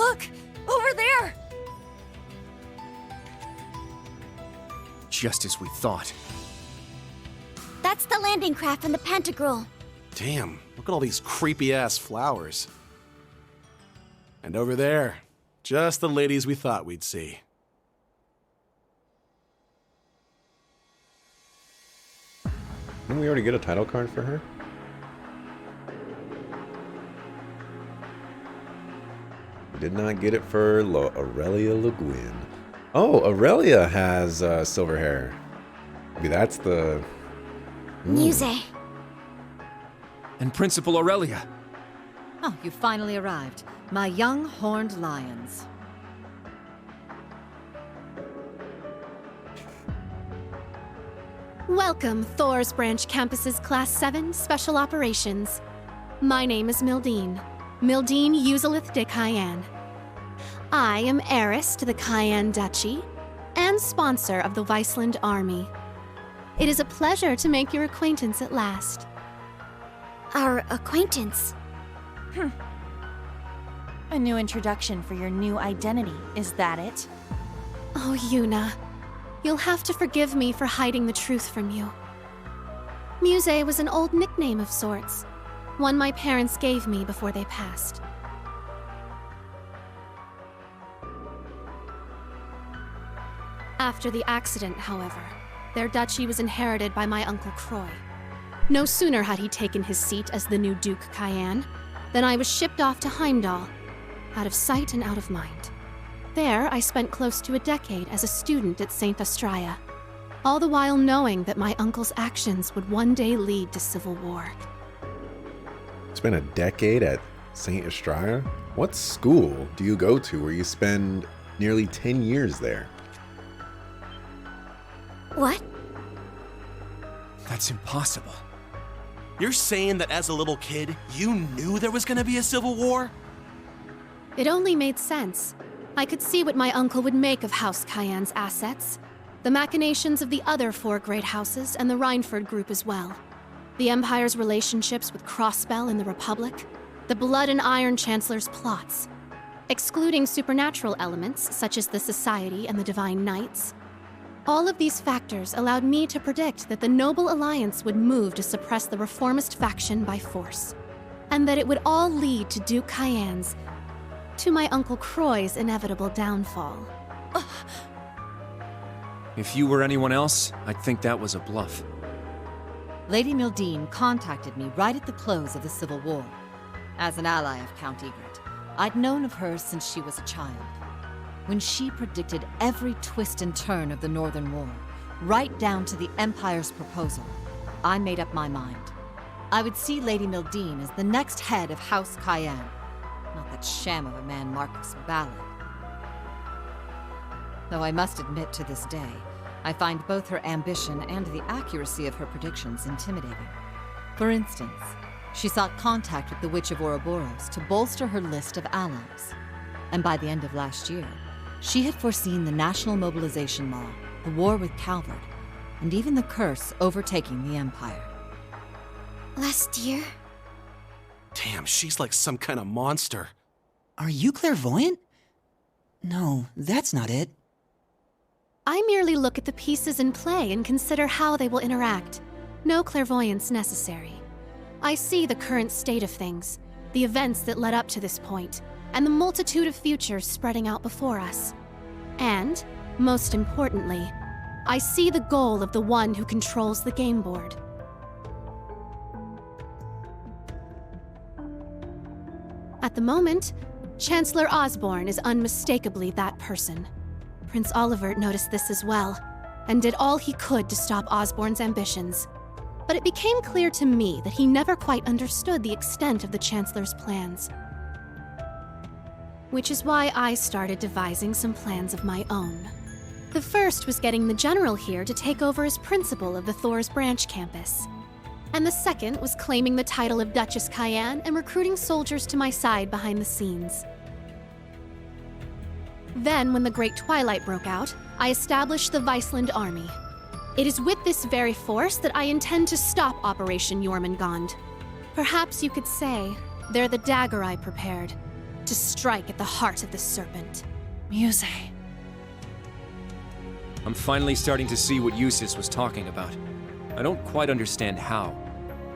Look! Over there! Just as we thought. That's the landing craft from the Pantagruel. Damn, look at all these creepy-ass flowers. And over there, just the ladies we thought we'd see. Didn't we already get a title card for her? We did not get it for Aurelia Le Guin. Oh, Aurelia has silver hair. Maybe that's the... Muse. And Principal Aurelia. Oh, you finally arrived. My young horned lions. Welcome, Thor's Branch Campus's Class 7 Special Operations. My name is Mildine Uzalith de Cayenne. I am heiress to the Cayenne Duchy and sponsor of the Viceland Army. It is a pleasure to make your acquaintance at last. Our acquaintance. A new introduction for your new identity, is that it? Oh, Yuna. You'll have to forgive me for hiding the truth from you. Muse was an old nickname of sorts, one my parents gave me before they passed. After the accident, however, their duchy was inherited by my Uncle Croy. No sooner had he taken his seat as the new Duke Cayenne than I was shipped off to Heimdall, out of sight and out of mind. There, I spent close to a decade as a student at St. Astraea, all the while knowing that my uncle's actions would one day lead to civil war. Spent a decade at St. Astraea? What school do you go to where you spend nearly 10 years there? What? That's impossible. You're saying that as a little kid, you knew there was gonna be a civil war? It only made sense. I could see what my uncle would make of House Cayenne's assets, the machinations of the other 4 great houses, and the Reinford group as well. The Empire's relationships with Crossbell and the Republic, the Blood and Iron Chancellor's plots. Excluding supernatural elements, such as the Society and the Divine Knights. All of these factors allowed me to predict that the Noble Alliance would move to suppress the reformist faction by force, and that it would all lead to Duke Cayenne's, to my Uncle Croy's inevitable downfall. If you were anyone else, I'd think that was a bluff. Lady Mildine contacted me right at the close of the Civil War. As an ally of Count Egret, I'd known of her since she was a child. When she predicted every twist and turn of the Northern War, right down to the Empire's proposal, I made up my mind. I would see Lady Mildine as the next head of House Cayenne, not that sham of a man Marcus Ballard. Though I must admit to this day, I find both her ambition and the accuracy of her predictions intimidating. For instance, she sought contact with the Witch of Ouroboros to bolster her list of allies. And by the end of last year, she had foreseen the National Mobilization Law, the war with Calvard, and even the curse overtaking the Empire. Last year? Damn, she's like some kind of monster. Are you clairvoyant? No, that's not it. I merely look at the pieces in play and consider how they will interact. No clairvoyance necessary. I see the current state of things, the events that led up to this point, and the multitude of futures spreading out before us. And, most importantly, I see the goal of the one who controls the game board. At the moment, Chancellor Osborne is unmistakably that person. Prince Olivert noticed this as well, and did all he could to stop Osborne's ambitions. But it became clear to me that he never quite understood the extent of the Chancellor's plans. Which is why I started devising some plans of my own. The first was getting the General here to take over as principal of the Thor's Branch campus. And the second was claiming the title of Duchess Cayenne and recruiting soldiers to my side behind the scenes. Then, when the Great Twilight broke out, I established the Viceland Army. It is with this very force that I intend to stop Operation Jormungand. Perhaps you could say, they're the dagger I prepared, to to strike at the heart of the serpent. Muse. I'm finally starting to see what Eustace was talking about. I don't quite understand how,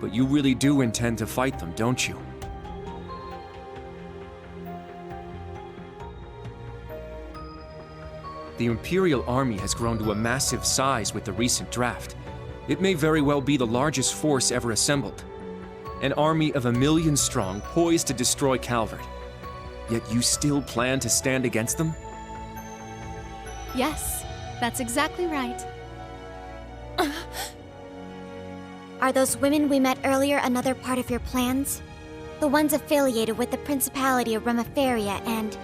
but you really do intend to fight them, don't you? The Imperial army has grown to a massive size with the recent draft. It may very well be the largest force ever assembled. An army of 1 million strong, poised to destroy Calvert. Yet you still plan to stand against them? Yes, that's exactly right. Are those women we met earlier another part of your plans? The ones affiliated with the Principality of Remiferia and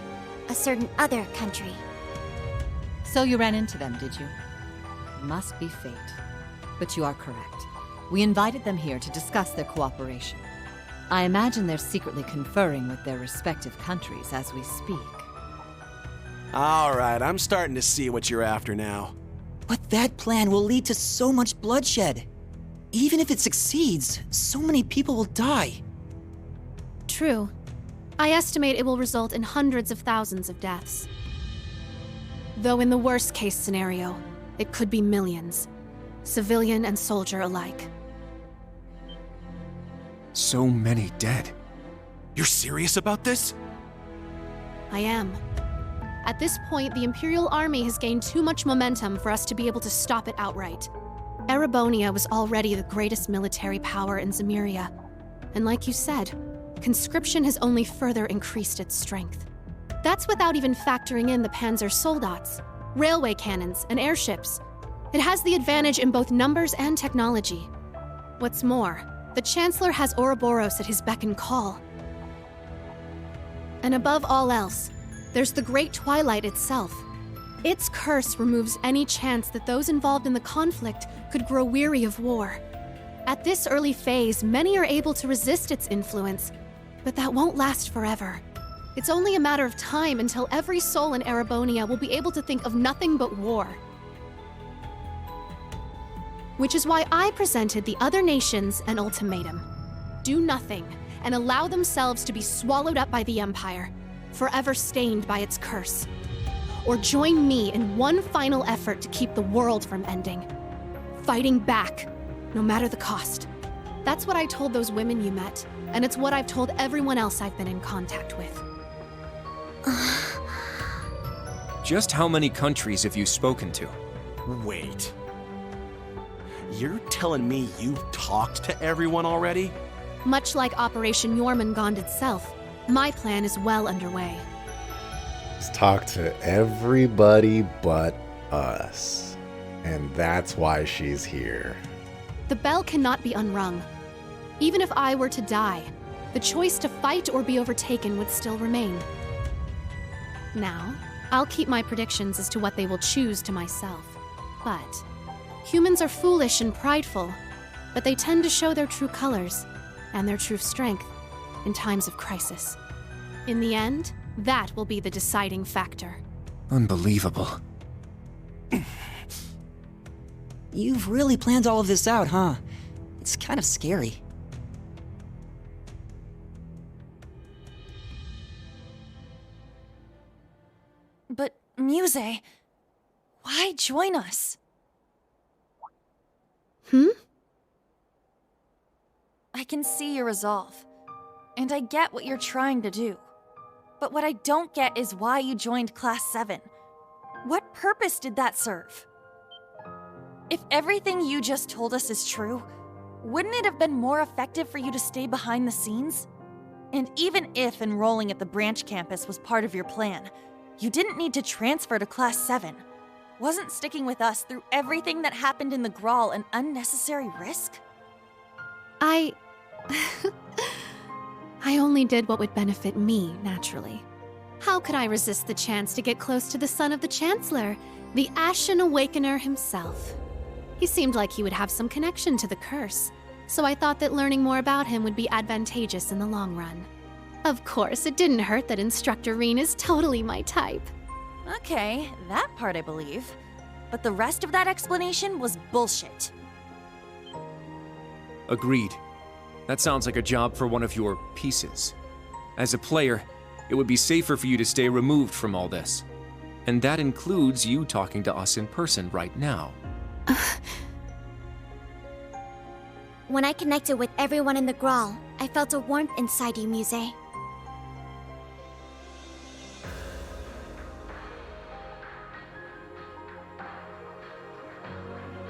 a certain other country. So you ran into them, did you? Must be fate. But you are correct. We invited them here to discuss their cooperation. I imagine they're secretly conferring with their respective countries as we speak. All right, I'm starting to see what you're after now. But that plan will lead to so much bloodshed. Even if it succeeds, so many people will die. True. I estimate it will result in hundreds of thousands of deaths. Though in the worst case scenario, it could be millions. Civilian and soldier alike. So many dead. You're serious about this? I am. At this point, the Imperial Army has gained too much momentum for us to be able to stop it outright. Erebonia was already the greatest military power in Zemuria. And like you said, conscription has only further increased its strength. That's without even factoring in the Panzer Soldats, railway cannons, and airships. It has the advantage in both numbers and technology. What's more, the Chancellor has Ouroboros at his beck and call. And above all else, there's the Great Twilight itself. Its curse removes any chance that those involved in the conflict could grow weary of war. At this early phase, many are able to resist its influence, but that won't last forever. It's only a matter of time until every soul in Erebonia will be able to think of nothing but war. Which is why I presented the other nations an ultimatum. Do nothing, and allow themselves to be swallowed up by the Empire, forever stained by its curse. Or join me in one final effort to keep the world from ending. Fighting back, no matter the cost. That's what I told those women you met, and it's what I've told everyone else I've been in contact with. Just how many countries have you spoken to? Wait. You're telling me you've talked to everyone already? Much like Operation Jormungand itself, my plan is well underway. Let's talk to everybody but us. And that's why she's here. The bell cannot be unrung. Even if I were to die, the choice to fight or be overtaken would still remain. Now, I'll keep my predictions as to what they will choose to myself. But humans are foolish and prideful, but they tend to show their true colors and their true strength in times of crisis. In the end, that will be the deciding factor. Unbelievable. You've really planned all of this out, huh? It's kind of scary. But, Muse, why join us? I can see your resolve, and I get what you're trying to do. But what I don't get is why you joined Class 7. What purpose did that serve? If everything you just told us is true, wouldn't it have been more effective for you to stay behind the scenes? And even if enrolling at the branch campus was part of your plan, you didn't need to transfer to Class 7. Wasn't sticking with us through everything that happened in the Grawl an unnecessary risk? I only did what would benefit me, naturally. How could I resist the chance to get close to the son of the Chancellor, the Ashen Awakener himself? He seemed like he would have some connection to the curse, so I thought that learning more about him would be advantageous in the long run. Of course, it didn't hurt that Instructor Rean is totally my type. Okay, that part I believe. But the rest of that explanation was bullshit. Agreed. That sounds like a job for one of your pieces. As a player, It would be safer for you to stay removed from all this. And that includes you talking to us in person right now. When I connected with everyone in the Grawl, I felt a warmth inside you, Muse.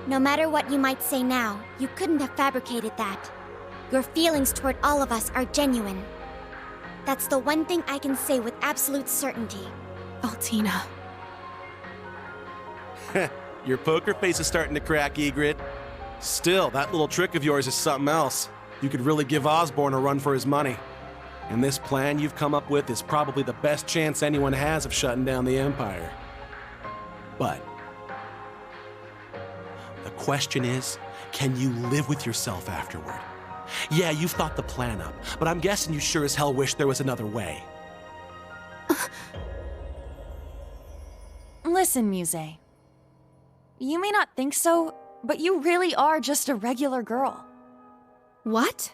No matter what you might say now, you couldn't have fabricated that. Your feelings toward all of us are genuine. That's the one thing I can say with absolute certainty. Altina. Your poker face is starting to crack, Ygritte. Still, that little trick of yours is something else. You could really give Osborne a run for his money. And this plan you've come up with is probably the best chance anyone has of shutting down the Empire. But the question is, can you live with yourself afterward? Yeah, you've thought the plan up, but I'm guessing you sure as hell wish there was another way. Listen, Muse. You may not think so, but you really are just a regular girl. What?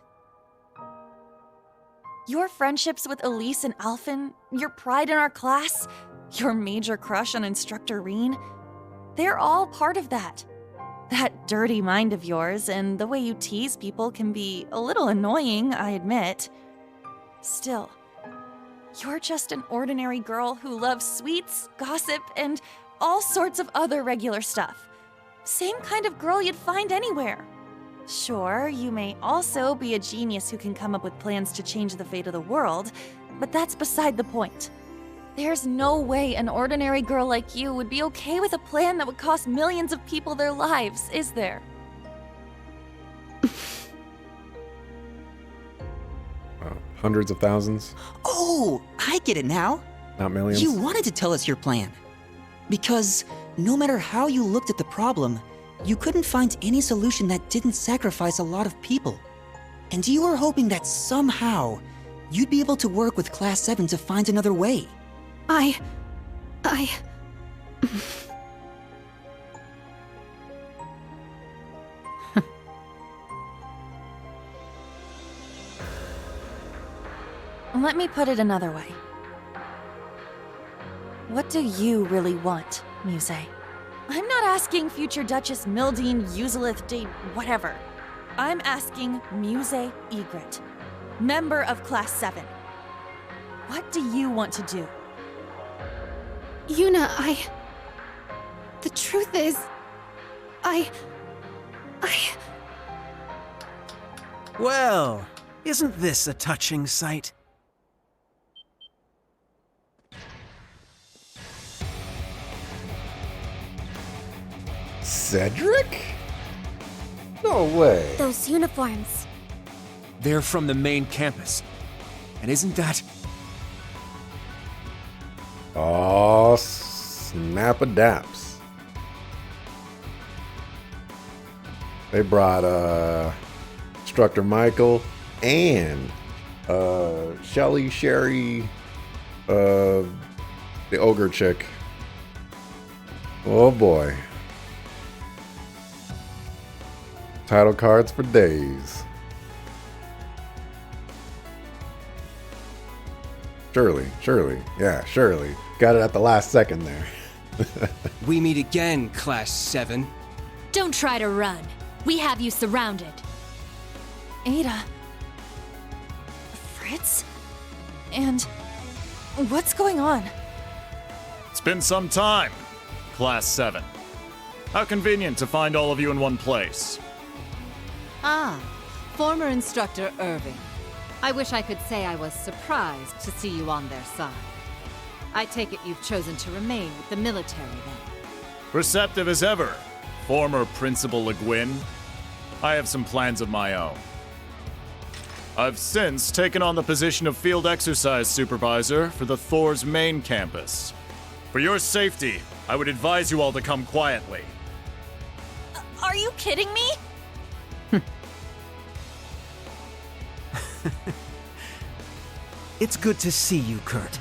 Your friendships with Elise and Alphen, your pride in our class, your major crush on Instructor Reen, they're all part of that. That dirty mind of yours and the way you tease people can be a little annoying, I admit. Still, you're just an ordinary girl who loves sweets, gossip, and all sorts of other regular stuff. Same kind of girl you'd find anywhere. Sure, you may also be a genius who can come up with plans to change the fate of the world, but that's beside the point. There's no way an ordinary girl like you would be okay with a plan that would cost millions of people their lives, is there? Hundreds of thousands, Oh, I get it now. not millions. You wanted to tell us your plan. Because no matter how you looked at the problem, you couldn't find any solution that didn't sacrifice a lot of people. And you were hoping that somehow you'd be able to work with Class 7 to find another way. I... Let me put it another way. What do you really want, Muse? I'm not asking future Duchess Mildine Uselith de whatever. I'm asking Muse Ygritte, member of Class 7. What do you want to do? Yuna, The truth is... Well, isn't this a touching sight? Cedric? No way. Those uniforms. They're from the main campus. And isn't that... Oh, snap-a-daps. They brought Instructor Michael and Shelly, Sherry, the ogre chick. Oh boy. Title cards for days. Shirley. Yeah, Shirley. Got it at the last second there. We meet again, Class 7. Don't try to run. We have you surrounded. Ada. Fritz? And what's going on? It's been some time, Class 7. How convenient to find all of you in one place. Ah, former instructor Irving. I wish I could say I was surprised to see you on their side. I take it you've chosen to remain with the military then. Receptive as ever, former Principal Le Guin. I have some plans of my own. I've since taken on the position of Field Exercise Supervisor for the Thor's main campus. For your safety, I would advise you all to come quietly. Are you kidding me? It's good to see you, Kurt.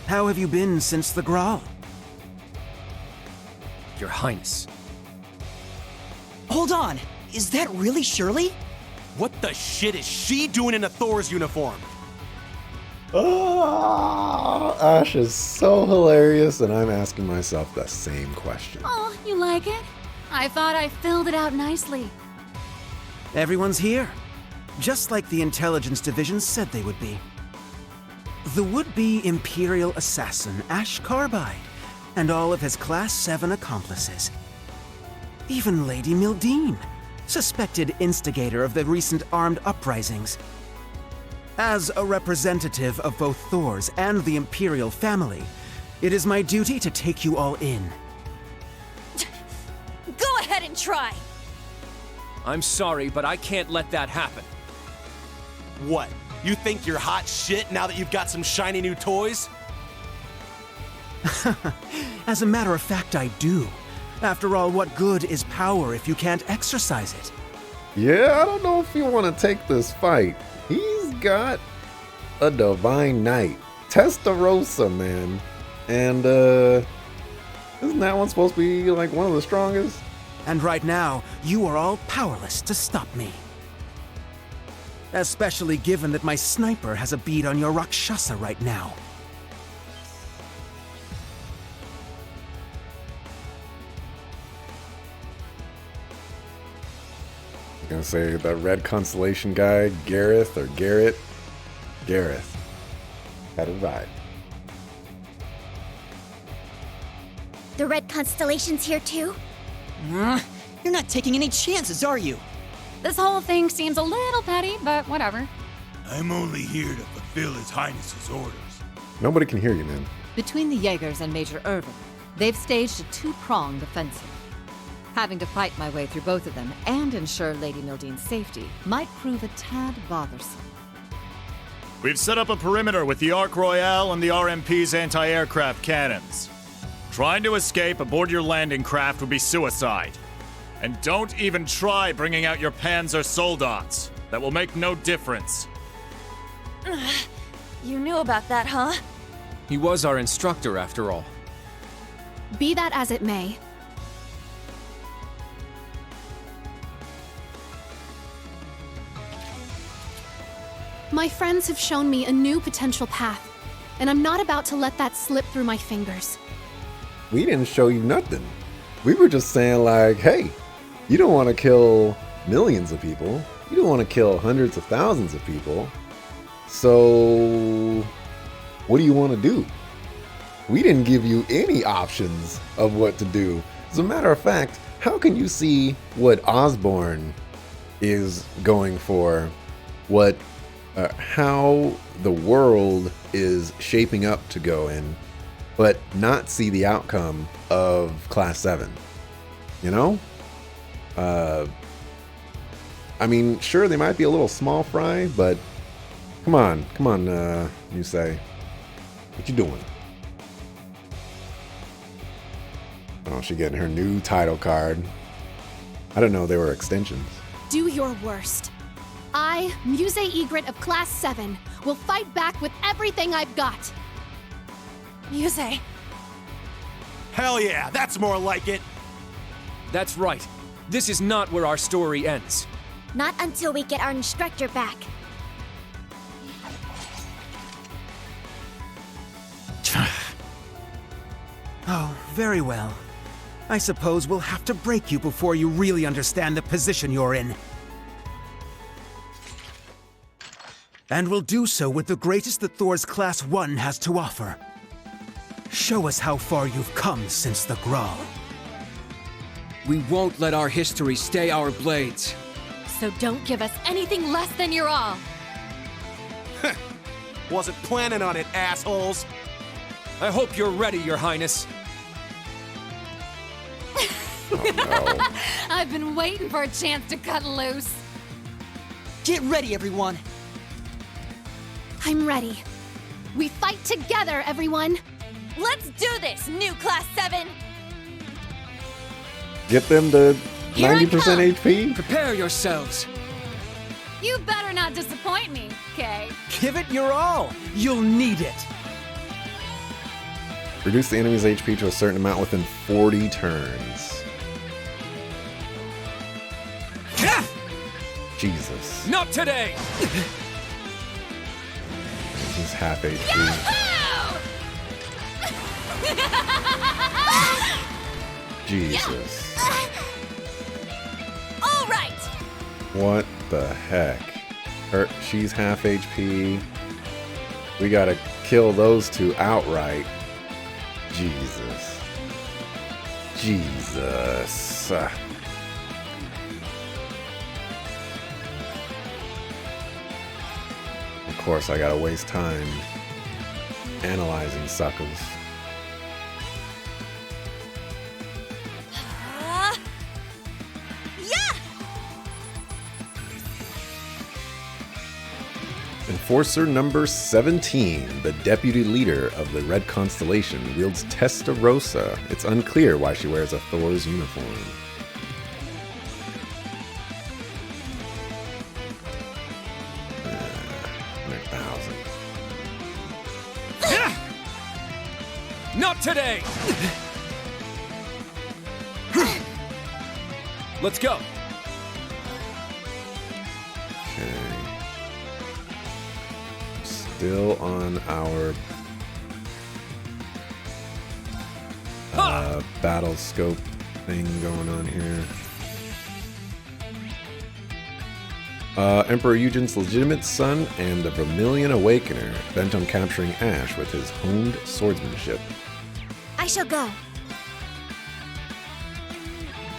How have you been since the Grawl? Your Highness. Hold on, is that really Shirley? What the shit is she doing in a Thor's uniform? Oh, Ash is so hilarious, and I'm asking myself the same question. Oh, you like it? I thought I filled it out nicely. Everyone's here, just like the intelligence division said they would be. The would-be Imperial assassin Ash Carbide, and all of his Class 7 accomplices. Even Lady Mildine, suspected instigator of the recent armed uprisings. As a representative of both Thor's and the Imperial family, it is my duty to take you all in. Go ahead and try! I'm sorry, but I can't let that happen. What? You think you're hot shit now that you've got some shiny new toys? As a matter of fact, I do. After all, what good is power if you can't exercise it? Yeah, I don't know if you want to take this fight. He's got a Divine Knight. Testarossa, man. And, isn't that one supposed to be, like, one of the strongest? And right now, you are all powerless to stop me. Especially given that my sniper has a bead on your Rakshasa right now. I'm gonna say the Red Constellation guy, Gareth or Garrett. Gareth. Had a vibe. The Red Constellation's here too? You're not taking any chances, are you? This whole thing seems a little petty, but whatever. I'm only here to fulfill His Highness's orders. Nobody can hear you, man. Between the Jaegers and Major Irvin, they've staged a two-pronged offensive. Having to fight my way through both of them and ensure Lady Mildine's safety might prove a tad bothersome. We've set up a perimeter with the Ark Royale and the RMP's anti-aircraft cannons. Trying to escape aboard your landing craft would be suicide. And don't even try bringing out your Panzer Soldats. That will make no difference. You knew about that, huh? He was our instructor, after all. Be that as it may, my friends have shown me a new potential path, and I'm not about to let that slip through my fingers. We didn't show you nothing. We were just saying, like, hey, you don't want to kill millions of people. You don't want to kill hundreds of thousands of people. So, what do you want to do? We didn't give you any options of what to do. As a matter of fact, how can you see what Osborn is going for? How the world is shaping up to go in, but not see the outcome of Class 7? You know? I mean, sure, they might be a little small fry, but come on, you say. What you doing? Oh, she getting her new title card. I don't know they were extensions. Do your worst. I, Muse Egret of Class 7, will fight back with everything I've got. Muse. Hell yeah, that's more like it. That's right. This is not where our story ends. Not until we get our instructor back. Oh, very well. I suppose we'll have to break you before you really understand the position you're in. And we'll do so with the greatest that Thor's Class 1 has to offer. Show us how far you've come since the Graal. We won't let our history stay our blades. So don't give us anything less than your all. Wasn't planning on it, assholes. I hope you're ready, Your Highness. Oh, no. I've been waiting for a chance to cut loose. Get ready, everyone. I'm ready. We fight together, everyone! Let's do this, new Class 7! Get them to Here I 90% come. HP? Prepare yourselves. You better not disappoint me, okay? Give it your all. You'll need it. Reduce the enemy's HP to a certain amount within 40 turns. Jesus. Not today! He's half HP. Jesus. All right. What the heck? She's half HP. We gotta kill those two outright. Jesus. Jesus. Of course, I gotta waste time analyzing suckers. Enforcer number 17, the deputy leader of the Red Constellation, wields Testarossa. It's unclear why she wears a Thor's uniform. Not today! Let's go! Okay. Still on our battle scope thing going on here. Emperor Eugen's legitimate son and the Vermilion Awakener, bent on capturing Ash with his honed swordsmanship. I shall go.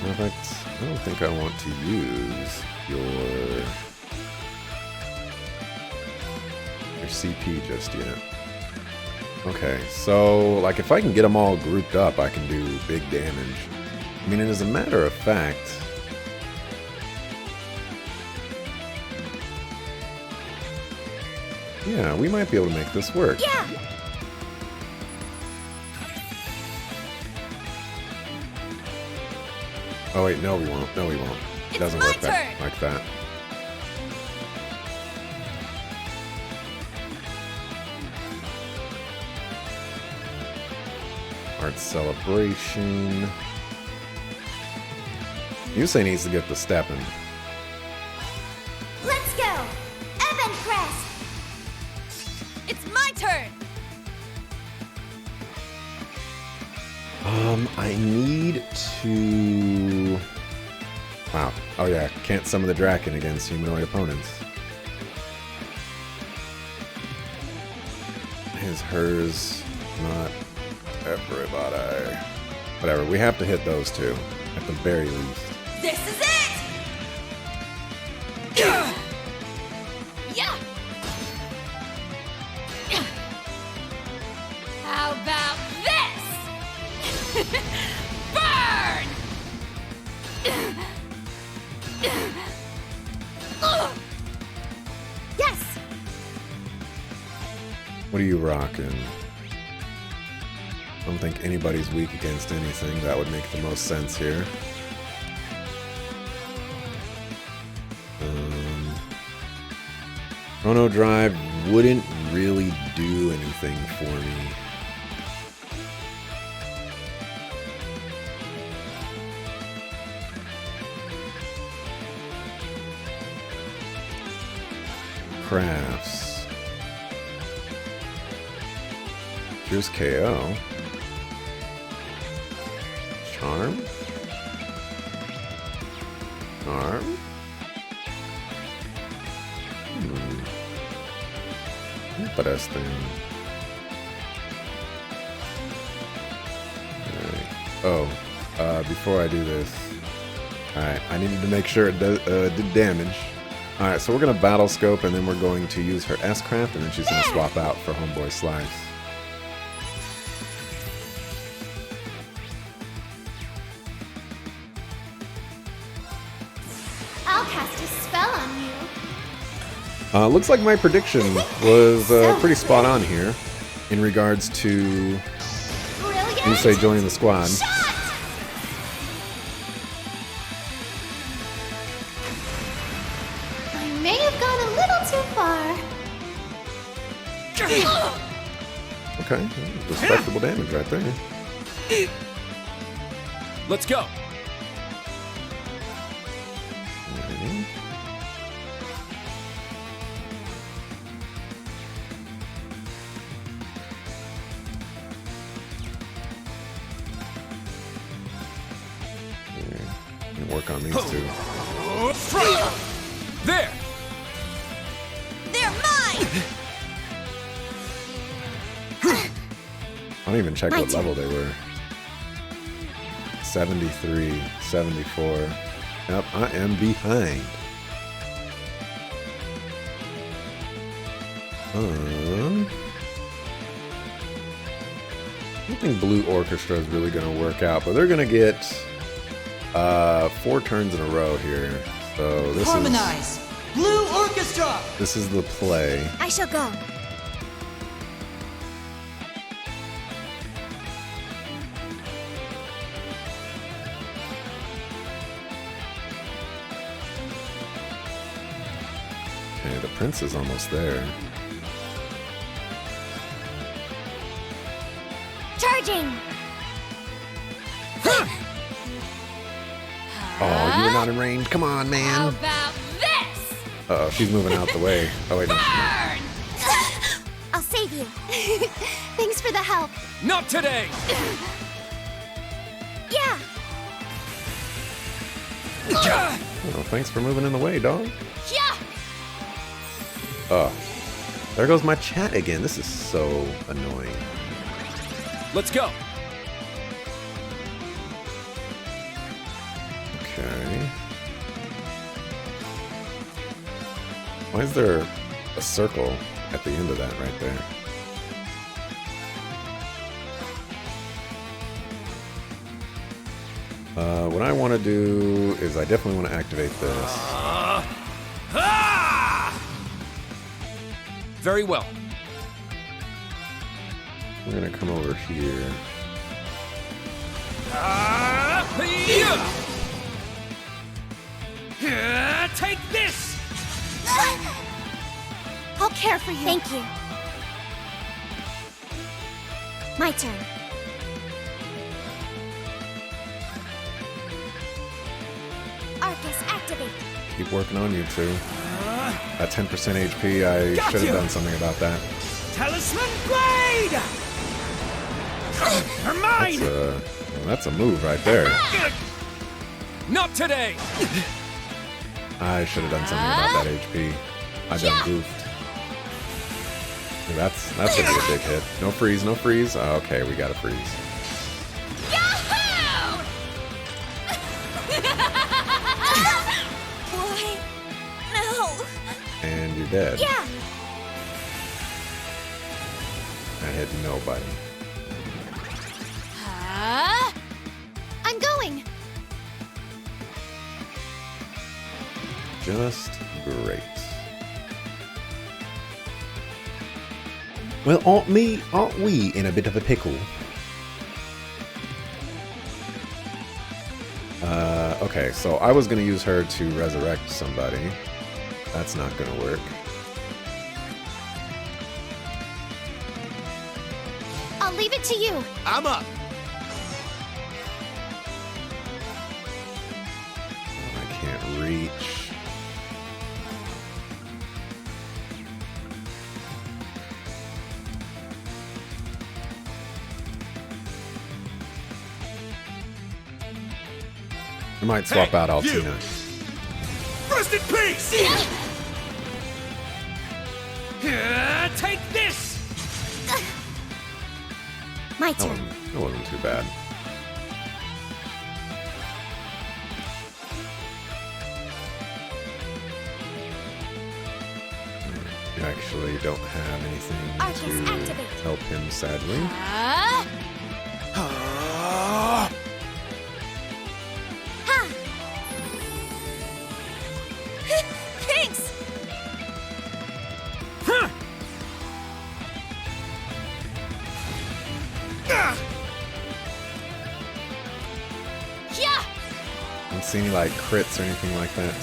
Perfect. I don't think I want to use your CP just yet. Okay, so like if I can get them all grouped up, I can do big damage. I mean, and as a matter of fact, yeah, we might be able to make this work. Yeah. Oh wait, no we won't. No we won't. It doesn't work that, like that. Art celebration. Yusei needs to get the stepping. Let's go! Evan Crest! It's my turn. I need to... Wow. Oh yeah, can't summon the Draken against humanoid opponents. Hers, not everybody. Whatever, we have to hit those two, at the very least. This is it. Yeah. How about this? Burn! Yes! What are you rocking? I don't think anybody's weak against anything. That would make the most sense here. Chrono Drive wouldn't really do anything for me. Crafts. Here's KO. Charm? Charm? Interesting. Alright. Oh, before I do this, alright, I needed to make sure it did damage. Alright, so we're going to battle scope and then we're going to use her S-Craft and then she's going to swap out for Homeboy Slice. I'll cast a spell on you. Looks like my prediction was pretty spot on here in regards to Yusei joining the squad. I may have gone a little too far. Okay, respectable damage right there. Let's go. work on these two. There! They're mine! I don't even check My what turn. level they were. 73, 74. Yep, I am behind. I don't think Blue Orchestra is really going to work out, but they're going to get 4 turns in a row here. So this Harmonize! Blue Orchestra! This is the play. I shall go. Okay, the prince is almost there. Charging! Oh, you were not in range. Come on, How man. about this? Uh-oh, she's moving out the way. Oh, wait, no, she's not. I'll save you. Thanks for the help. Not today! Yeah! Oh, thanks for moving in the way, dog. Yeah! Oh, there goes my chat again. This is so annoying. Let's go! Okay. Why is there a circle at the end of that right there? What I want to do is I definitely want to activate this. Very well. We're gonna come over here. Take this! I'll care for you. Thank you. My turn. Arcus, activate. Keep working on you two. At 10% HP, I should have done something about that. Talisman Blade! You're mine! That's a move right there. Not today! I should have done something about that HP. I done goofed. That's gonna be a big hit. No freeze, no freeze. Okay, we got a freeze. Yahoo! Boy, no. And you're dead. Yeah. That hit nobody. I'm going. Just great. Well, aren't we in a bit of a pickle? Okay, so I was gonna use her to resurrect somebody. That's not gonna work. I'll leave it to you. I'm up. I can't reach. I might swap out Altina. Rest in peace! Take this! My That turn. wasn't too bad. You actually don't have anything Arcus, to activate. help him, sadly. Ha! Thanks. Yeah! Don't see any like crits or anything like that.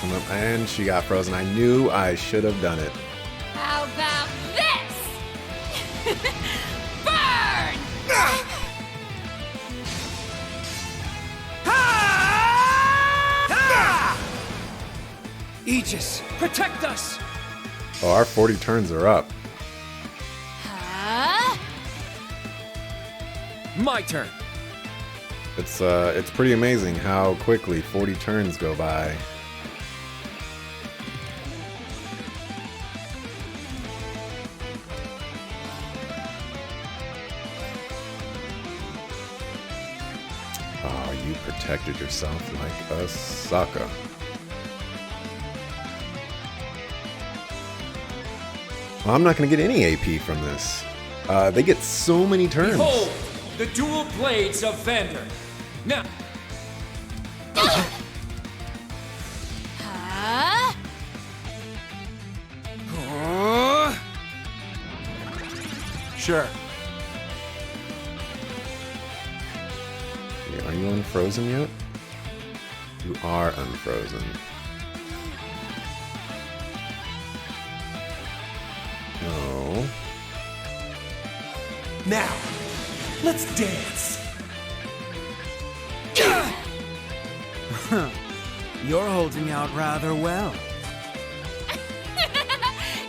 Come up, and she got frozen. I knew I should have done it. How about this? Burn! Aegis, protect us! Oh, our 40 turns are up. My turn. It's pretty amazing how quickly 40 turns go by. Oh, you protected yourself like a sucker. Well, I'm not going to get any AP from this. They get so many turns. Behold, the dual blades of Vander. Now, Sure. Are you unfrozen yet? You are unfrozen. No. Now, let's dance. You're holding out rather well.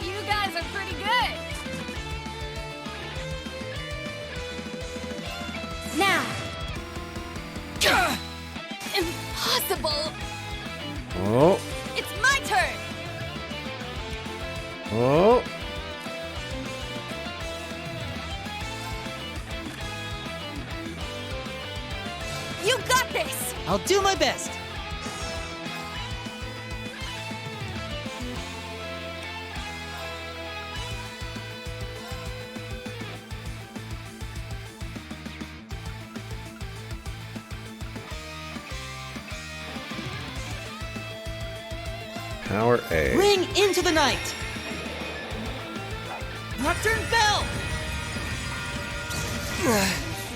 You guys are pretty good. Now! Impossible. Oh. It's my turn! Oh. You got this! I'll do my best. Power A. Ring into the night. Nocturne Bell.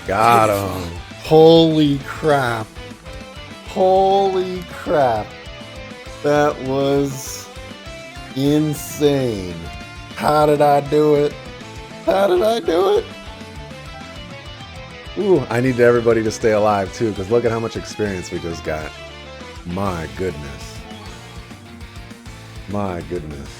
Got him. Holy crap. Holy crap. That was insane. How did I do it? How did I do it? Ooh, I need everybody to stay alive too, because look at how much experience we just got. My goodness. My goodness.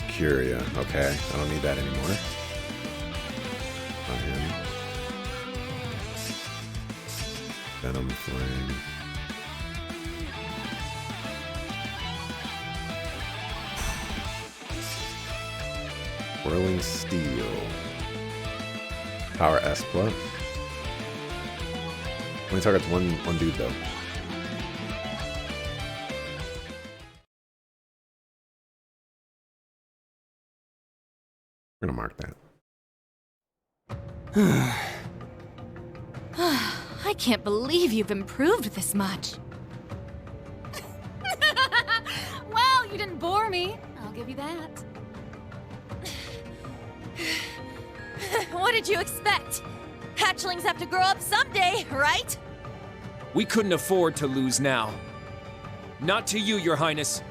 Curia. Okay, I don't need that anymore. On him. Venom Flame. Whirling Steel. Power S plus. Only targets one dude though. We're gonna mark that. I can't believe you've improved this much. Well, you didn't bore me. I'll give you that. What did you expect? Hatchlings have to grow up someday, right? we couldn't afford to lose now. Not to you, Your Highness.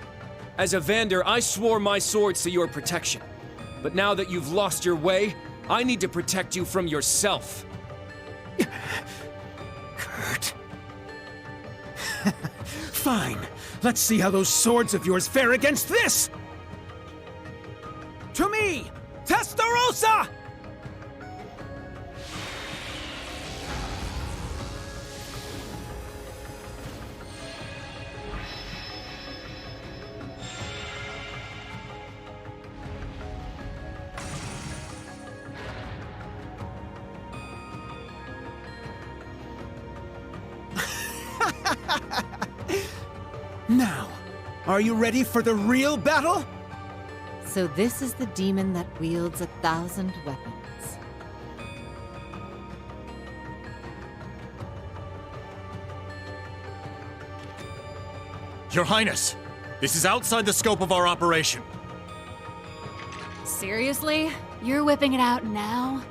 As a Vander, I swore my swords to your protection. But now that you've lost your way, I need to protect you from yourself. Kurt. Fine. Let's see how those swords of yours fare against this! To me, Testarossa! Now, are you ready for the real battle? So this is the demon that wields 1,000 weapons. Your Highness, this is outside the scope of our operation. Seriously? You're whipping it out now?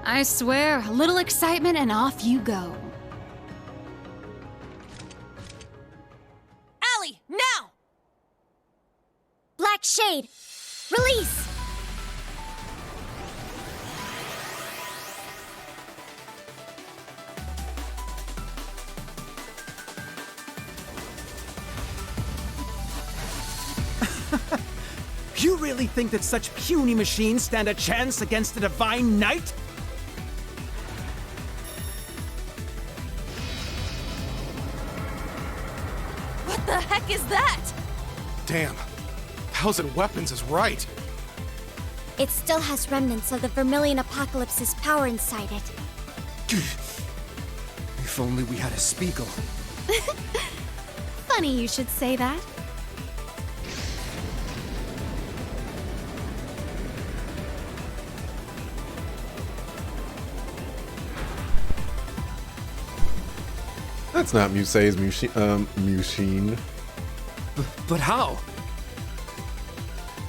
I swear, a little excitement and off you go. Allie, now! Black Shade, release! You really think that such puny machines stand a chance against the Divine Knight? What the heck is that? Damn. Thousand Weapons is right. It still has remnants of the Vermilion Apocalypse's power inside it. If only we had a Spiegel. Funny you should say that. That's not Musei's machine. But how?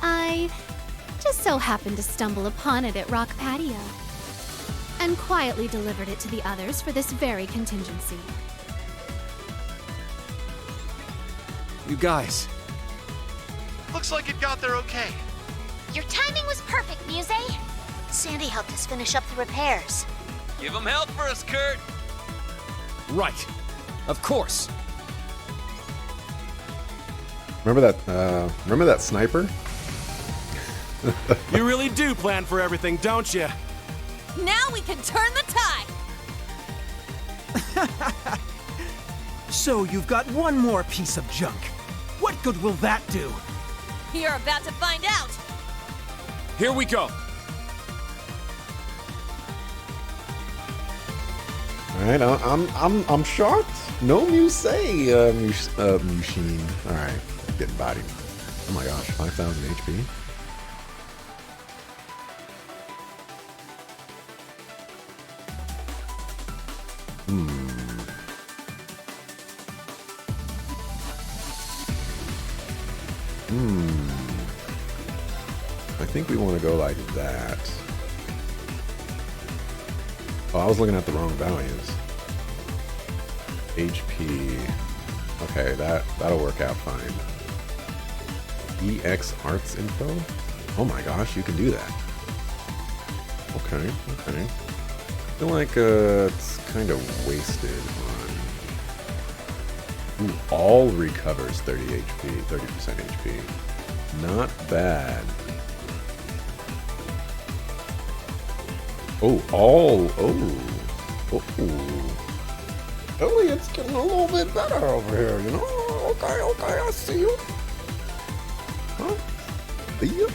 I just so happened to stumble upon it at Rock Patio. And quietly delivered it to the others for this very contingency. You guys. Looks like it got there okay. Your timing was perfect, Musei. Sandy helped us finish up the repairs. Give him help for us, Kurt. Right. Of course. Remember that sniper? You really do plan for everything, don't you? Now we can turn the tide! So you've got one more piece of junk. What good will that do? You're about to find out! Here we go. All right, I'm shocked. No Musei machine. All right, getting bodied. Oh my gosh, 5,000 HP. I think we want to go like that. Oh, I was looking at the wrong values. HP. Okay, that'll work out fine. EX Arts Info? Oh my gosh, you can do that. Okay. I feel like it's kind of wasted on... Ooh, all recovers 30 HP, 30% HP. Not bad. Oh, all... Oh. Elliot's getting a little bit better over here, you know? Okay, I see you. Huh? See you?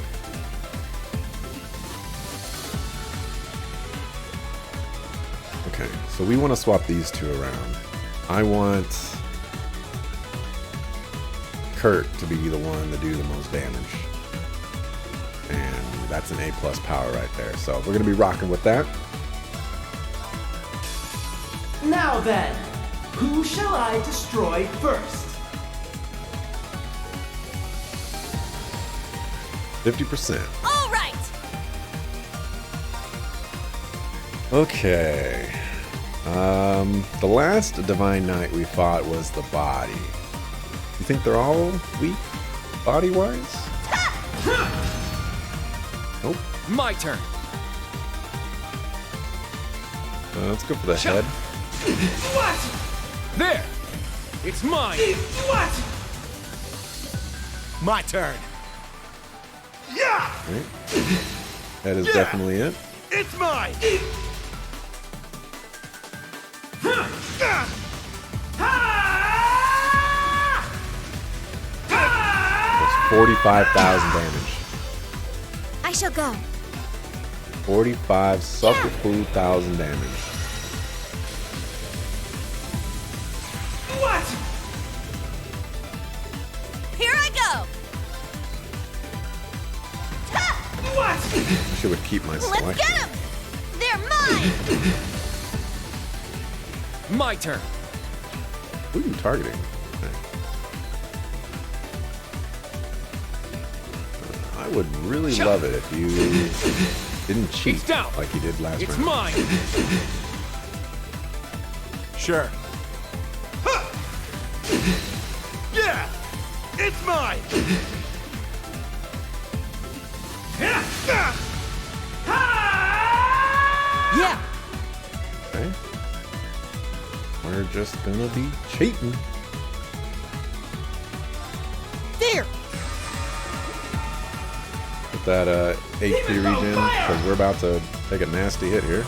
Okay, so we want to swap these two around. I want Kurt to be the one to do the most damage. And that's an A+ power right there. So we're going to be rocking with that. Now then, who shall I destroy first? 50%. All right! Okay. The last Divine Knight we fought was the body. You think they're all weak, body-wise? Nope. My turn. Let's go for the head. What? There! It's mine! What? My turn. Yeah! Right. That is definitely it. It's mine! That's 45,000 damage. I shall go. 45 thousand damage. What? Here I go! What? I should keep my Let's selection. get them! They're mine! My turn. Who are you targeting? Okay. I would really love it if you didn't cheat It's down. like you did last It's round. mine. Sure. Yeah! It's mine! Yeah. Okay. We're just gonna be cheating. There! that HP regen because we're about to take a nasty hit here.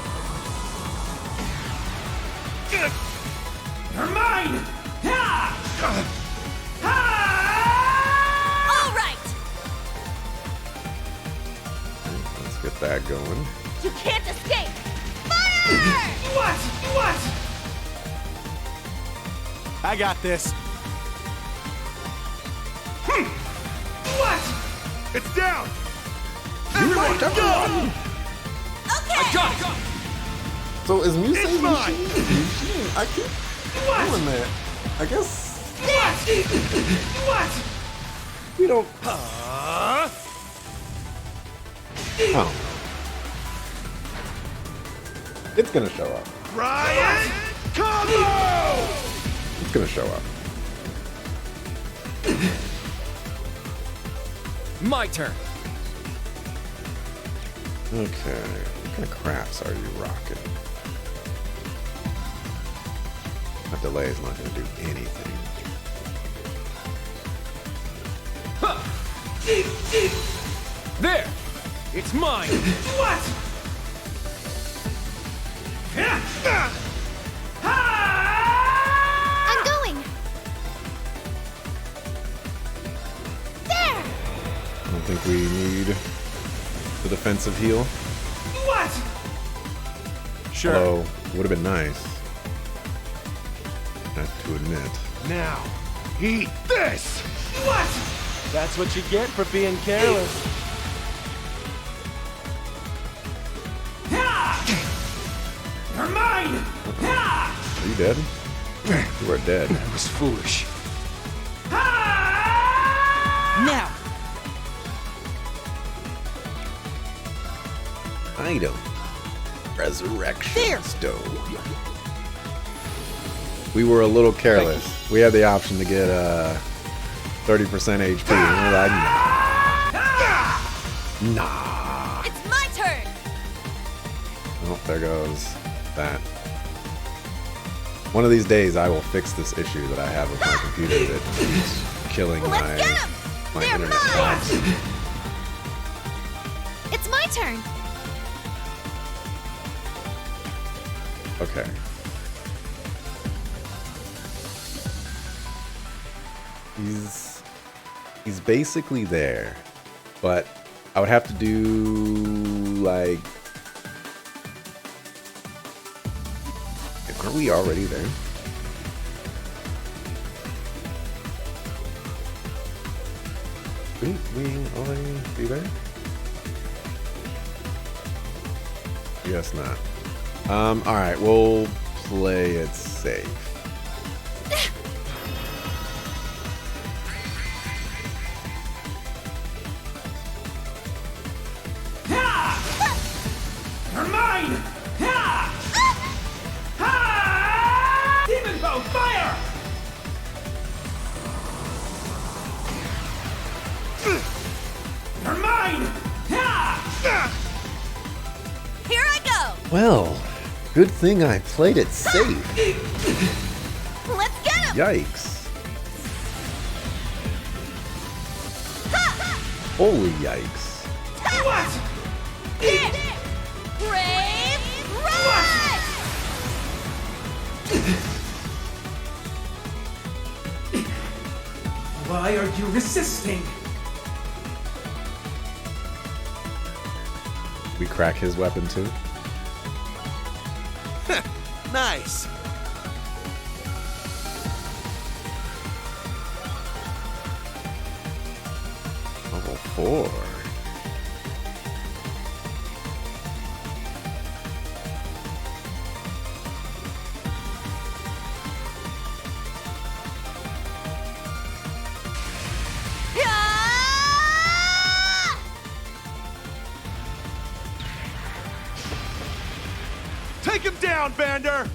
You're mine! All right! Let's get that going. You can't escape! Fire! What? I got this. What? It's down! Everyone, go! Okay! I got it! So is Muse It's mine! I keep doing that. I guess What? we don't. Oh. It's gonna show up. Ryan! Combo! It's gonna show up. My turn. Okay. What kind of craps are you rocking? That delay is not gonna do anything. There! It's mine! What? I'm going! There! I don't think we need the defensive heal. What? Sure. Although, would have been nice. I have to admit. Now, eat this! What? That's what you get for being careless. You're mine! Are you dead? You are dead. I was foolish. Now! Item. Resurrection Stone. We were a little careless. We had the option to get 30% HP, and we're like, nah. It's my turn! Oh, there goes that. One of these days, I will fix this issue that I have with my computer that keeps killing my internet tabs. It's my turn! Okay. He's basically there, but I would have to do like. Are we already there? Wait, we already be there? Guess not. Alright, we'll play it safe. You're mine! Demon bow, fire! You're mine! Here I go! Well, good thing I played it safe. Let's get him! Yikes. Holy yikes. What? There! Brave run! Why are you resisting? We crack his weapon too? Nice. Level 4. Take him down, Vander!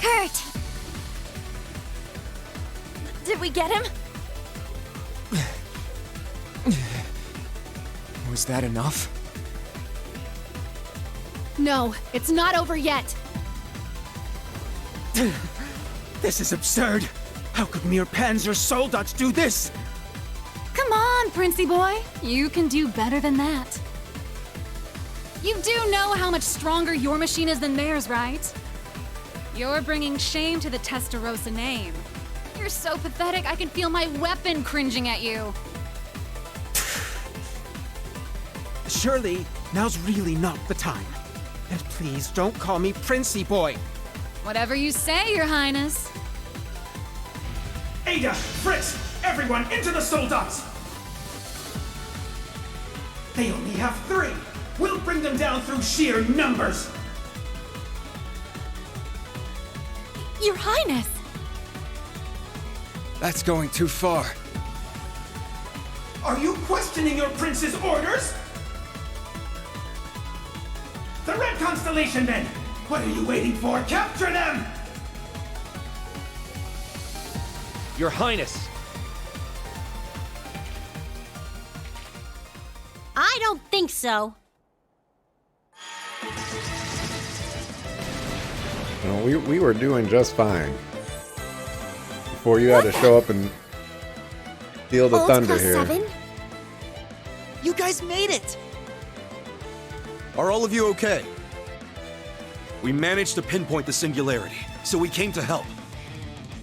Kurt! Did we get him? Was that enough? No, it's not over yet. This is absurd. How could mere Panzer Soldaten do this? Come on, Princey boy. You can do better than that. You do know how much stronger your machine is than theirs, right? You're bringing shame to the Testarossa name. You're so pathetic, I can feel my weapon cringing at you. Surely, now's really not the time. And please don't call me Princey Boy. Whatever you say, Your Highness. Ada, Fritz, everyone into the Soldats! They only have 3. We'll bring them down through sheer numbers. Your Highness! That's going too far. Are you questioning your prince's orders? The Red Constellation men! What are you waiting for? Capture them! Your Highness! I don't think so. You know, we were doing just fine. Before you had to show up and feel the Old thunder Class here. 7? You guys made it! Are all of you okay? We managed to pinpoint the singularity, so we came to help.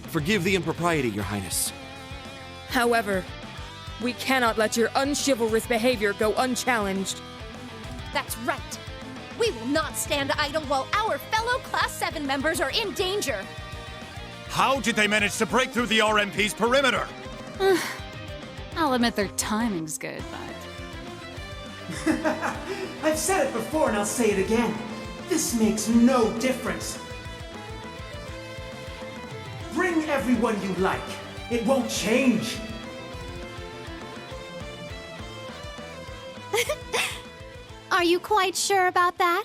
Forgive the impropriety, Your Highness. However, we cannot let your unchivalrous behavior go unchallenged. That's right. We will not stand idle while our fellow Class 7 members are in danger. How did they manage to break through the RMP's perimeter? I'll admit their timing's good, but... I've said it before and I'll say it again. This makes no difference. Bring everyone you like. It won't change. Are you quite sure about that?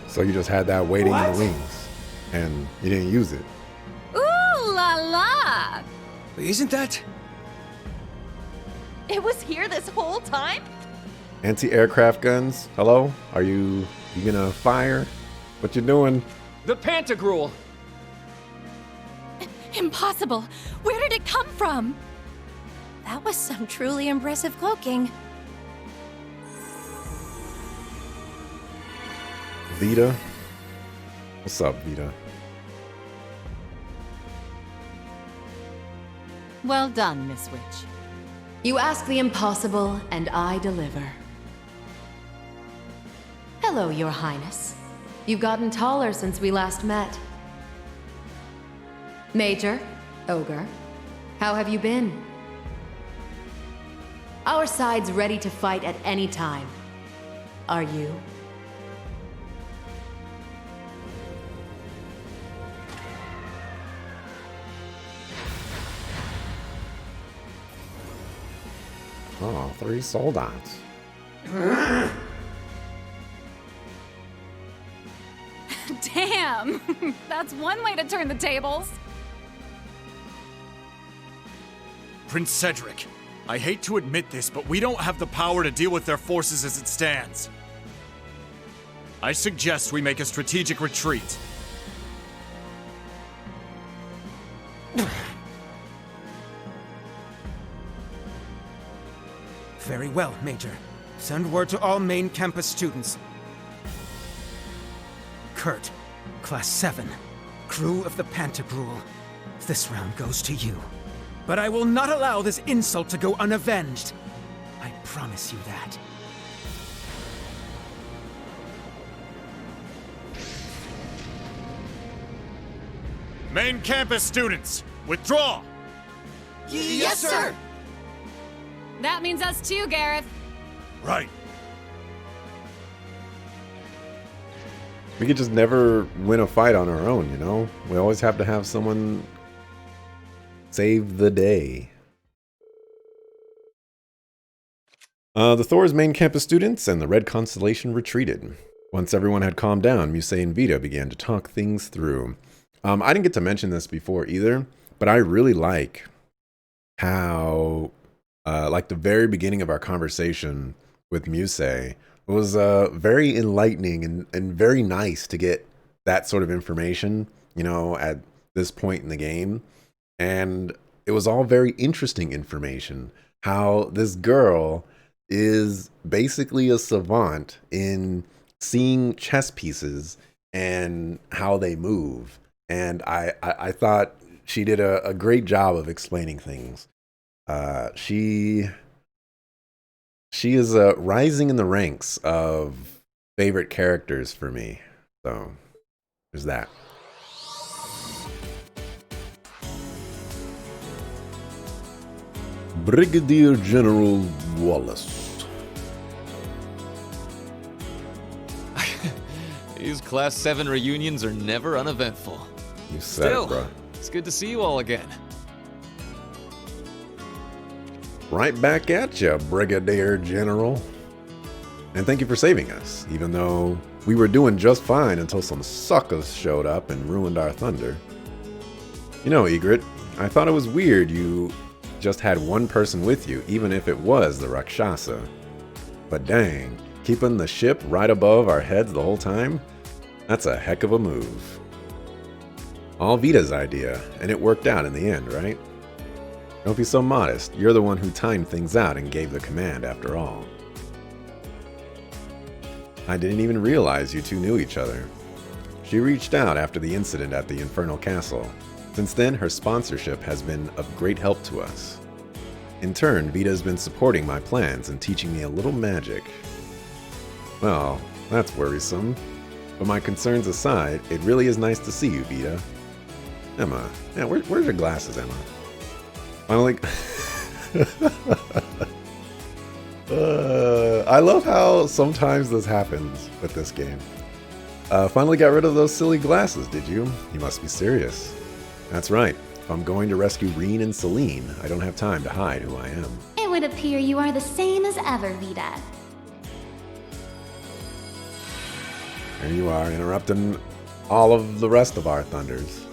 So you just had that waiting in What? the wings, and you didn't use it. Ooh la la! Isn't that? It was here this whole time? Anti-aircraft guns. Hello? Are you gonna fire? What you doing? The Pantagruel! Impossible! Where did it come from? That was some truly impressive cloaking. Vita? What's up, Vita? Well done, Miss Witch. You ask the impossible, and I deliver. Hello, Your Highness. You've gotten taller since we last met. Major, Ogre, how have you been? Our side's ready to fight at any time. Are you? Oh, 3 Soldats. Damn! That's one way to turn the tables. Prince Cedric, I hate to admit this, but we don't have the power to deal with their forces as it stands. I suggest we make a strategic retreat. Very well, Major. Send word to all main campus students. Kurt, Class 7, crew of the Pantagruel. This round goes to you. But I will not allow this insult to go unavenged. I promise you that. Main campus students, withdraw! Yes, sir! That means us too, Gareth. Right. We could just never win a fight on our own, you know? We always have to have someone save the day. The Thor's main campus students and the Red Constellation retreated. Once everyone had calmed down, Musei and Vita began to talk things through. I didn't get to mention this before either, but I really like how, like the very beginning of our conversation with Musei was very enlightening and very nice to get that sort of information, you know, at this point in the game. And it was all very interesting information. How this girl is basically a savant in seeing chess pieces and how they move. And I thought she did a great job of explaining things. She is rising in the ranks of favorite characters for me. So there's that. Brigadier General Wallace. These Class 7 reunions are never uneventful. You said it, bro. It's good to see you all again. Right back at you, Brigadier General. And thank you for saving us, even though we were doing just fine until some suckers showed up and ruined our thunder. You know, Ygritte, I thought it was weird you just had one person with you, even if it was the Rakshasa. But dang, keeping the ship right above our heads the whole time? That's a heck of a move. All Vita's idea, and it worked out in the end, right? Don't be so modest. You're the one who timed things out and gave the command after all. I didn't even realize you two knew each other. She reached out after the incident at the Infernal Castle. Since then, her sponsorship has been of great help to us. In turn, Vita's been supporting my plans and teaching me a little magic. Well, that's worrisome. But my concerns aside, it really is nice to see you, Vita. Emma. Yeah, where's your glasses, Emma? Finally. I love how sometimes this happens with this game. Finally got rid of those silly glasses, did you? You must be serious. That's right. If I'm going to rescue Reen and Celine, I don't have time to hide who I am. It would appear you are the same as ever, Vita. Here you are, interrupting all of the rest of our thunders.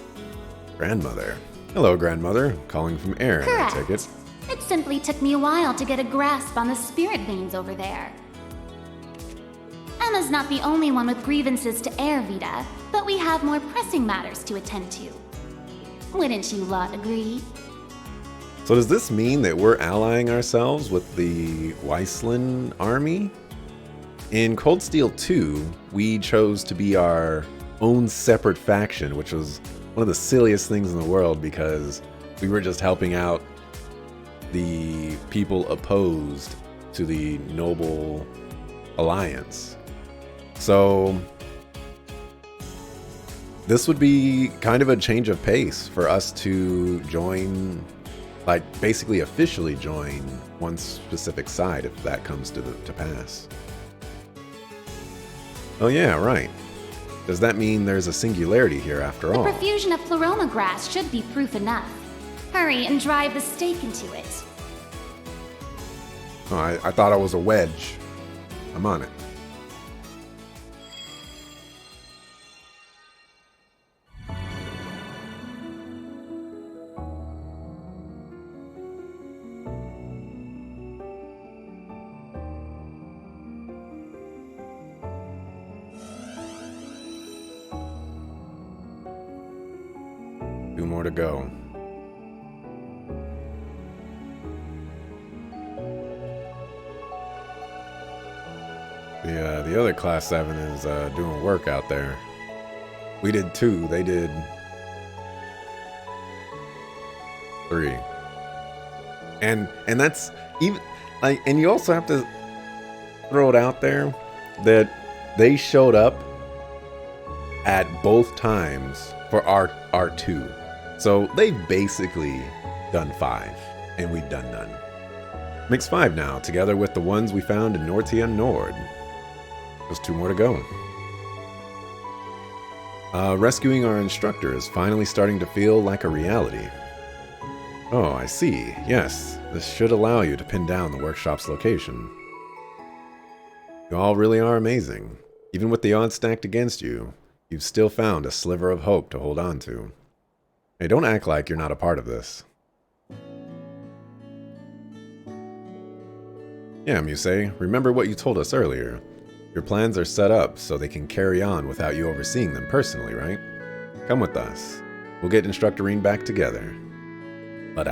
Grandmother. Hello, Grandmother. Calling from Aaron, Correct. I take it. It simply took me a while to get a grasp on the spirit veins over there. Emma's not the only one with grievances to air, Vita, but we have more pressing matters to attend to. Wouldn't you lot agree? So does this mean that we're allying ourselves with the Weisslin army? In Cold Steel 2, we chose to be our own separate faction, which was one of the silliest things in the world because we were just helping out the people opposed to the Noble Alliance. So this would be kind of a change of pace for us to join, like basically officially join one specific side if that comes to pass. Oh yeah, right. Does that mean there's a singularity here after all? The profusion of Pleroma grass should be proof enough. Hurry and drive the stake into it. Oh, I thought it was a wedge. I'm on it. Two more to go. The other Class 7 is doing work out there. We did 2, they did 3. And that's even like, and you also have to throw it out there that they showed up at both times for our 2. So they've basically done 5 and we've done none. Makes 5 now, together with the ones we found in Nortia Nord. Just 2 more to go. Rescuing our instructor is finally starting to feel like a reality. Oh, I see. Yes, this should allow you to pin down the workshop's location. You all really are amazing. Even with the odds stacked against you, you've still found a sliver of hope to hold on to. Hey, don't act like you're not a part of this. Yeah, Musei, remember what you told us earlier. Your plans are set up so they can carry on without you overseeing them personally, right? Come with us. We'll get Instructor Rean back together. But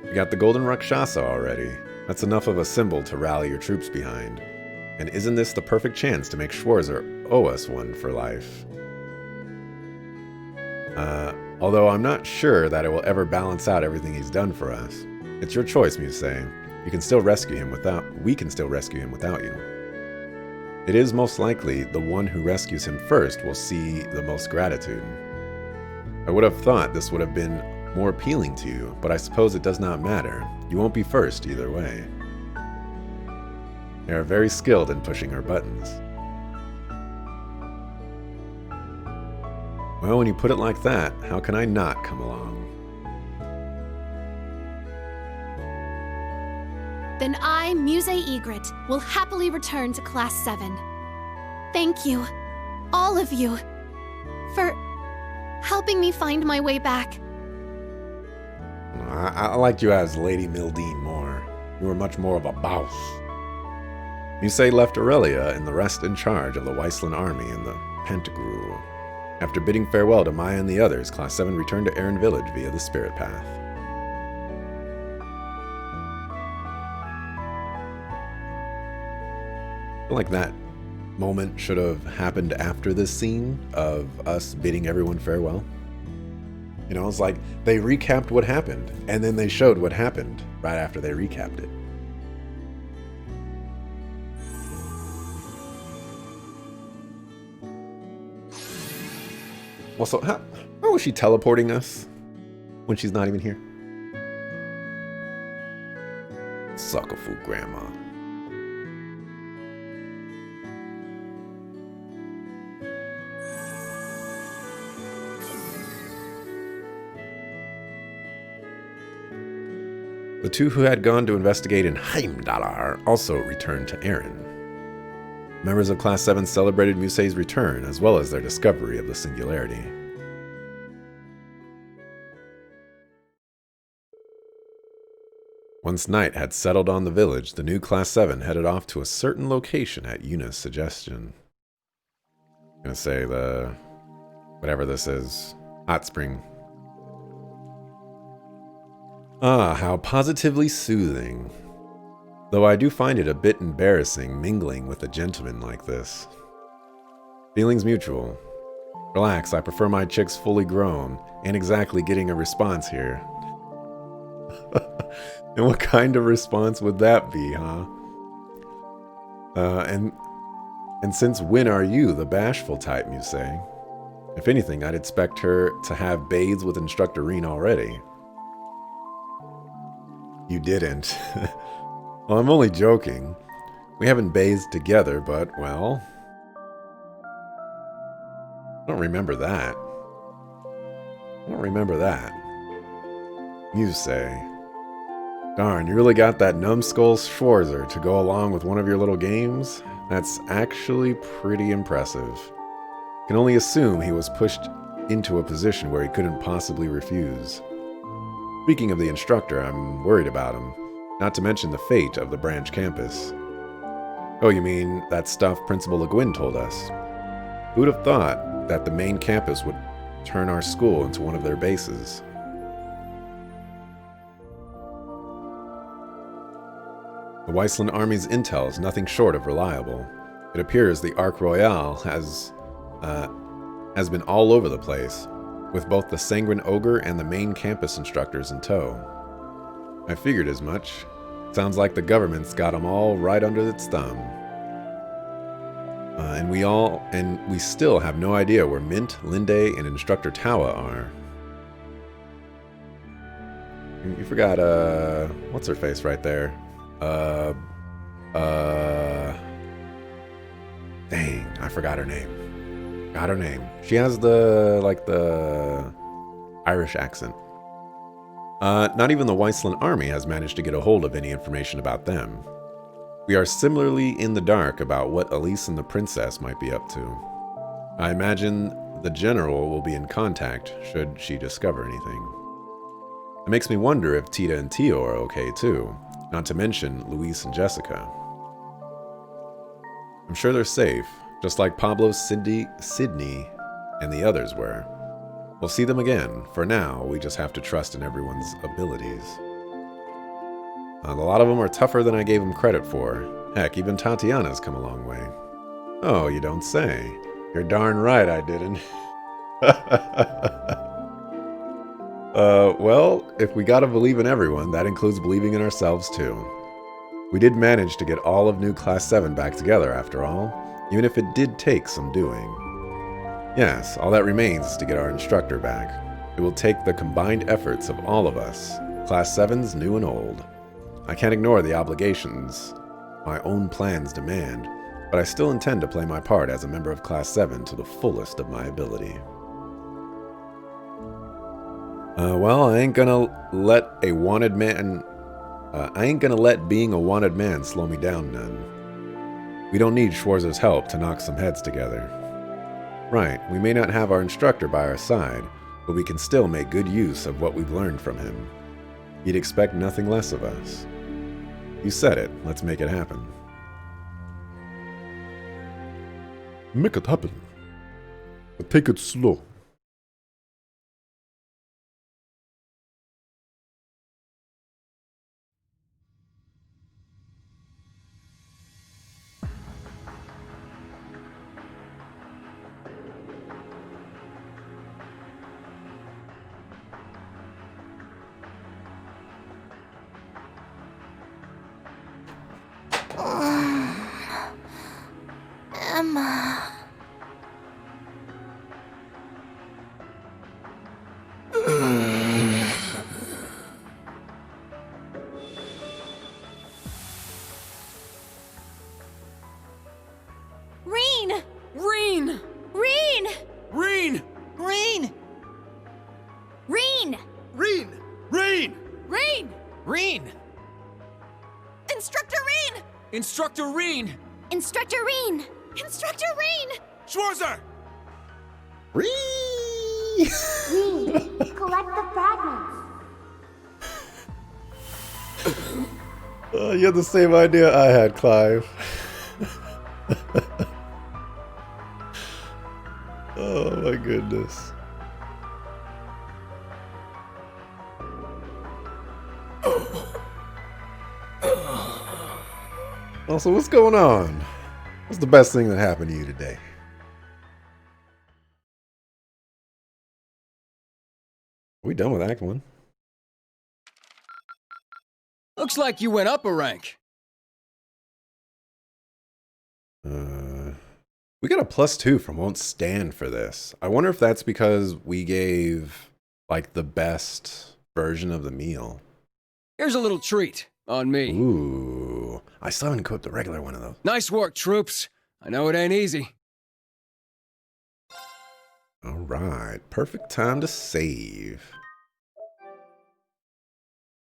We got the Golden Rakshasa already. That's enough of a symbol to rally your troops behind. And isn't this the perfect chance to make Schwarzer owe us one for life? Although I'm not sure that it will ever balance out everything he's done for us. It's your choice, Musei. We can still rescue him without you. It is most likely the one who rescues him first will see the most gratitude. I would have thought this would have been more appealing to you, but I suppose it does not matter. You won't be first either way. They are very skilled in pushing our buttons. Well, when you put it like that, how can I not come along? Then I, Musei Egret, will happily return to Class 7. Thank you, all of you, for helping me find my way back. I liked you as Lady Mildine more. You were much more of a boss. Musei left Aurelia and the rest in charge of the Weisland army in the Pantagruel. After bidding farewell to Maya and the others, Class 7 returned to Erin Village via the Spirit Path. I feel like that moment should have happened after this scene of us bidding everyone farewell. You know, it's like they recapped what happened, and then they showed what happened right after they recapped it. Also, how is she teleporting us when she's not even here? Suckerful grandma. The two who had gone to investigate in Heimdallar also returned to Erin. Members of Class 7 celebrated Musei's return, as well as their discovery of the Singularity. Once night had settled on the village, the new Class 7 headed off to a certain location at Yuna's suggestion. I'm gonna say whatever this is, hot spring. Ah, how positively soothing. Though I do find it a bit embarrassing mingling with a gentleman like this. Feelings mutual. Relax, I prefer my chicks fully grown, ain't exactly getting a response here. And what kind of response would that be, huh? And since when are you the bashful type, Musei? If anything, I'd expect her to have bathes with Instructor Rean already. You didn't. Well, I'm only joking. We haven't bathed together, but, well... I don't remember that. Musei. Darn, you really got that numbskull Schwarzer to go along with one of your little games? That's actually pretty impressive. Can only assume he was pushed into a position where he couldn't possibly refuse. Speaking of the instructor, I'm worried about him. Not to mention the fate of the branch campus. Oh, you mean that stuff Principal Le Guin told us? Who'd have thought that the main campus would turn our school into one of their bases? The Weisland Army's intel is nothing short of reliable. It appears the Ark Royale has been all over the place, with both the Sanguine Ogre and the main campus instructors in tow. I figured as much. Sounds like the government's got them all right under its thumb. And we still have no idea where Mint, Linde, and Instructor Tawa are. You forgot, what's her face right there? Dang, I forgot her name. She has the Irish accent. Not even the Weissland army has managed to get a hold of any information about them. We are similarly in the dark about what Elise and the princess might be up to. I imagine the general will be in contact should she discover anything. It makes me wonder if Tita and Tio are okay too, not to mention Luis and Jessica. I'm sure they're safe, just like Pablo, Sydney, and the others were. We'll see them again. For now, we just have to trust in everyone's abilities. A lot of them are tougher than I gave them credit for. Heck, even Tatiana's come a long way. Oh, you don't say. You're darn right I didn't. Well, if we gotta believe in everyone, that includes believing in ourselves too. We did manage to get all of new Class 7 back together after all, even if it did take some doing. Yes, all that remains is to get our instructor back. It will take the combined efforts of all of us, Class 7s new and old. I can't ignore the obligations my own plans demand, but I still intend to play my part as a member of Class 7 to the fullest of my ability. Well, I ain't gonna let being a wanted man slow me down none. We don't need Schwarzer's help to knock some heads together. Right, we may not have our instructor by our side, but we can still make good use of what we've learned from him. He'd expect nothing less of us. You said it, let's make it happen. Make it happen. But take it slow. Emma. Reen! Reen! Reen! Reen! Reen! Reen! Reen! Reen! Reen! Reen! Instructor Reen! Instructor Reen! Instructor Reen! Instructor Reen! Schwarzer! Reen! Collect the fragments. You had the same idea I had, Clive. Oh my goodness. Also, what's going on? What's the best thing that happened to you today? Are we done with Act 1? Looks like you went up a rank. We got a +2 from Won't Stand for this. I wonder if that's because we gave, like, the best version of the meal. Here's a little treat on me. Ooh. I still haven't cooked the regular one of those. Nice work, troops. I know it ain't easy. Alright. Perfect time to save.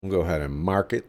We'll go ahead and mark it.